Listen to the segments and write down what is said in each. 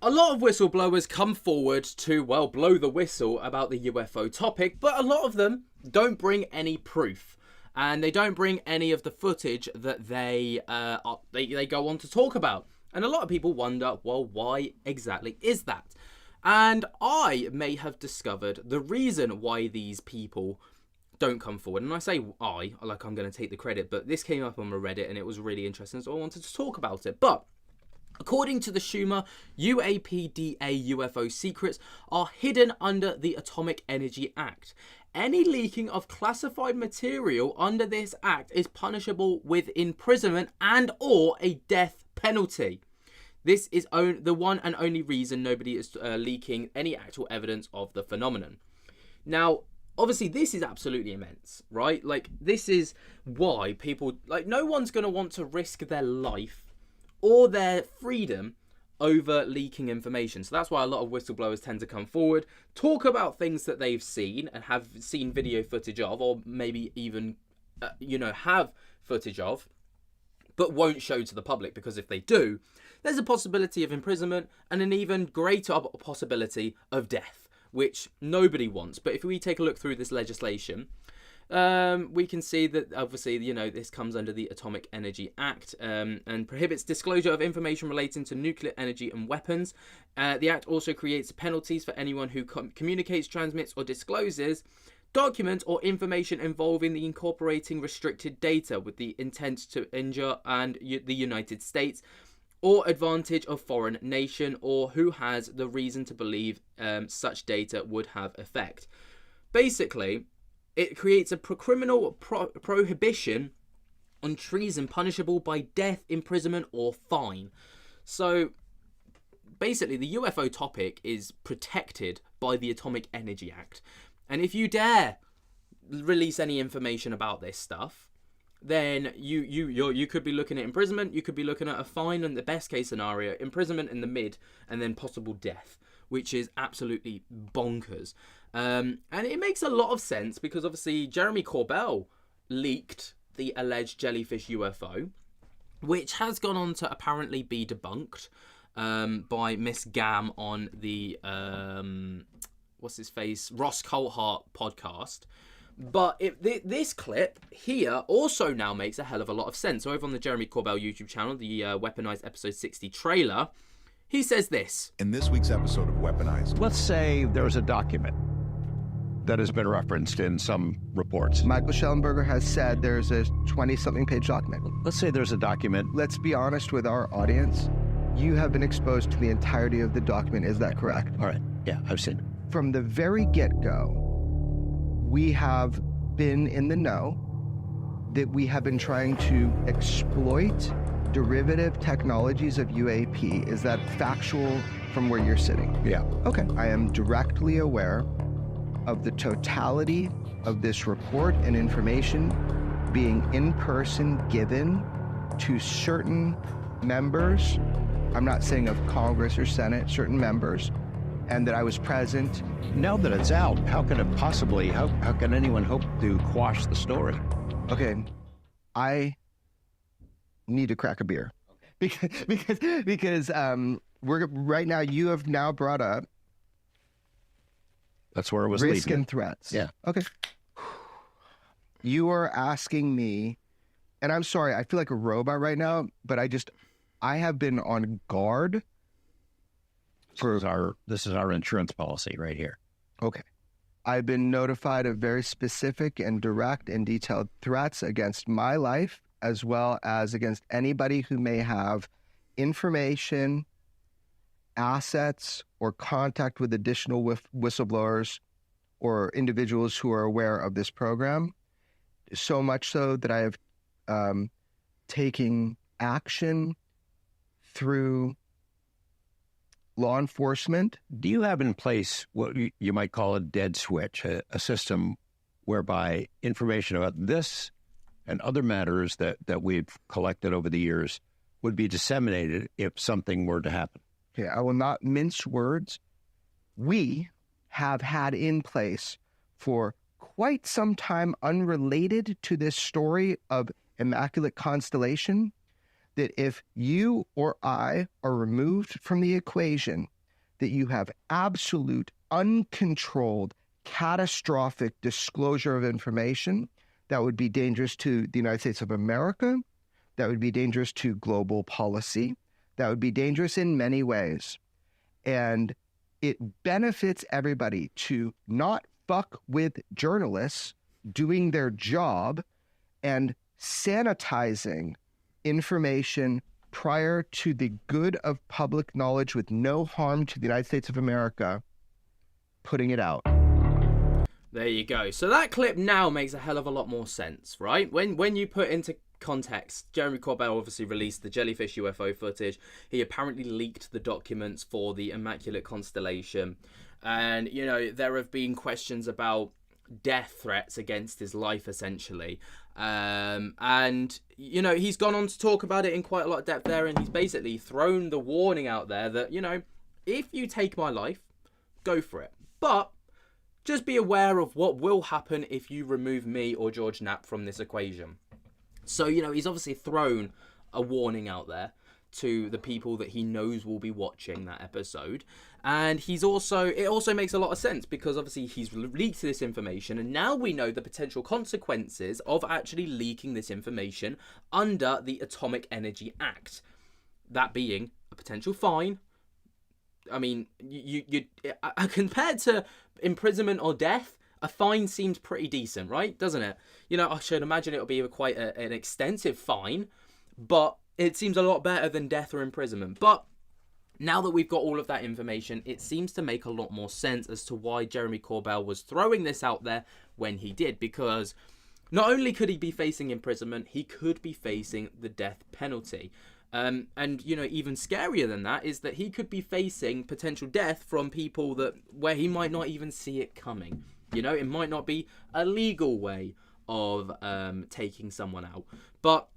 A lot of whistleblowers come forward to, well, blow the whistle about the UFO topic, but a lot of them don't bring any proof. And they don't bring any of the footage that they go on to talk about. And a lot of people wonder, well, why exactly is that? And I may have discovered the reason why these people don't come forward. And I say I, like I'm going to take the credit, but this came up on my Reddit and it was really interesting, so I wanted to talk about it. But according to the Schumer, UAPDA UFO secrets are hidden under the Atomic Energy Act. Any leaking of classified material under this act is punishable with imprisonment and or a death penalty. This is the one and only reason nobody is leaking any actual evidence of the phenomenon. Now, obviously, this is absolutely immense, right? Like, this is why people, like, no one's going to want to risk their life or their freedom over leaking information. So that's why a lot of whistleblowers tend to come forward, talk about things that they've seen and have seen video footage of, or maybe even, have footage of, but won't show to the public, because if they do, there's a possibility of imprisonment and an even greater possibility of death, which nobody wants. But if we take a look through this legislation, we can see that obviously, this comes under the Atomic Energy Act and prohibits disclosure of information relating to nuclear energy and weapons. The Act also creates penalties for anyone who communicates, transmits, or discloses documents or information involving the incorporating restricted data with the intent to injure the United States or advantage of foreign nation, or who has the reason to believe such data would have effect. Basically, it creates a criminal prohibition on treason punishable by death, imprisonment, or fine. So basically, the UFO topic is protected by the Atomic Energy Act. And if you dare release any information about this stuff, then you could be looking at imprisonment, you could be looking at a fine, and the best case scenario, imprisonment in the mid, and then possible death, which is absolutely bonkers. And it makes a lot of sense because obviously Jeremy Corbell leaked the alleged Jellyfish UFO, which has gone on to apparently be debunked by Miss Gam on the Ross Coulthart podcast. But this clip here also now makes a hell of a lot of sense. So over on the Jeremy Corbell YouTube channel, the Weaponized episode 60 trailer, he says this. In this week's episode of Weaponized, let's say there's a document that has been referenced in some reports. Michael Schellenberger has said there's a 20-something page document. Let's say there's a document. Let's be honest with our audience. You have been exposed to the entirety of the document. Is that correct? All right. Yeah, I've seen it. From the very get-go, we have been in the know that we have been trying to exploit derivative technologies of UAP. Is that factual from where you're sitting? Yeah. Okay. I am directly aware of the totality of this report and information being in person given to certain members. I'm not saying of Congress or Senate, certain members, and that I was present. Now that it's out, how can it possibly, how can anyone hope to quash the story? Okay, I need to crack a beer. Because we're right now, you have now brought up that's where it was risk leading. and threats. Yeah. Okay. You are asking me, and I'm sorry, I feel like a robot right now, but I have been on guard. This is our insurance policy right here. Okay. I've been notified of very specific and direct and detailed threats against my life, as well as against anybody who may have information, assets, or contact with additional whistleblowers or individuals who are aware of this program. So much so that I have taken action through law enforcement. Do you have in place what you might call a dead switch, a system whereby information about this and other matters that we've collected over the years would be disseminated if something were to happen? Okay, I will not mince words. We have had in place for quite some time, unrelated to this story of Immaculate Constellation, that if you or I are removed from the equation, that you have absolute, uncontrolled, catastrophic disclosure of information that would be dangerous to the United States of America, that would be dangerous to global policy, that would be dangerous in many ways. And it benefits everybody to not fuck with journalists doing their job and sanitizing information prior to the good of public knowledge with no harm to the United States of America, putting it out. There you go. So that clip now makes a hell of a lot more sense, right? When you put into context, Jeremy Corbell obviously released the Jellyfish UFO footage. He apparently leaked the documents for the Immaculate Constellation. And, you know, there have been questions about death threats against his life, essentially. And, you know, he's gone on to talk about it in quite a lot of depth there. And he's basically thrown the warning out there that, you know, if you take my life, go for it. But just be aware of what will happen if you remove me or George Knapp from this equation. So, you know, he's obviously thrown a warning out there to the people that he knows will be watching that episode. And it also makes a lot of sense because obviously he's leaked this information, and now we know the potential consequences of actually leaking this information under the Atomic Energy Act. That being a potential fine. I mean, compared to imprisonment or death, a fine seems pretty decent, right? Doesn't it? You know, I should imagine it'll be quite an extensive fine, but it seems a lot better than death or imprisonment. But now that we've got all of that information, it seems to make a lot more sense as to why Jeremy Corbell was throwing this out there when he did, because not only could he be facing imprisonment, he could be facing the death penalty. And, you know, even scarier than that is that he could be facing potential death from people where he might not even see it coming. You know, it might not be a legal way of taking someone out. But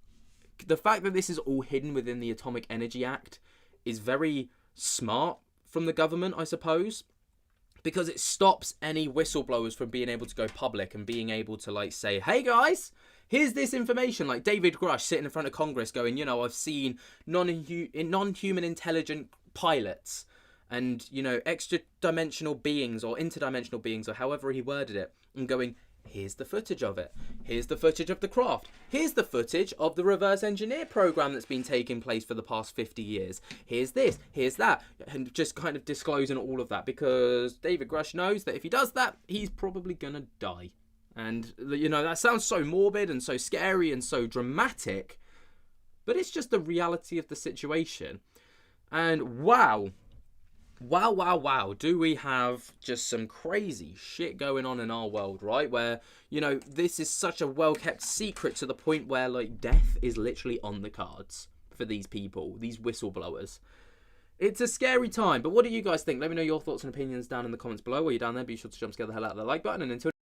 the fact that this is all hidden within the Atomic Energy Act is very smart from the government, I suppose, because it stops any whistleblowers from being able to go public and being able to, like, say, hey guys, here's this information, like David Grush sitting in front of Congress going, you know, I've seen non-human intelligent pilots and, you know, extra-dimensional beings or interdimensional beings or however he worded it, and going, here's the footage of it. Here's the footage of the craft. Here's the footage of the reverse engineer program that's been taking place for the past 50 years. Here's this, here's that. And just kind of disclosing all of that, because David Grush knows that if he does that, he's probably going to die. And, you know, that sounds so morbid and so scary and so dramatic, but it's just the reality of the situation. And wow, do we have just some crazy shit going on in our world, right? Where, you know, this is such a well-kept secret to the point where, like, death is literally on the cards for these people, these whistleblowers. It's a scary time, but what do you guys think? Let me know your thoughts and opinions down in the comments below. While you're down there, be sure to jump scare the hell out of the like button, and until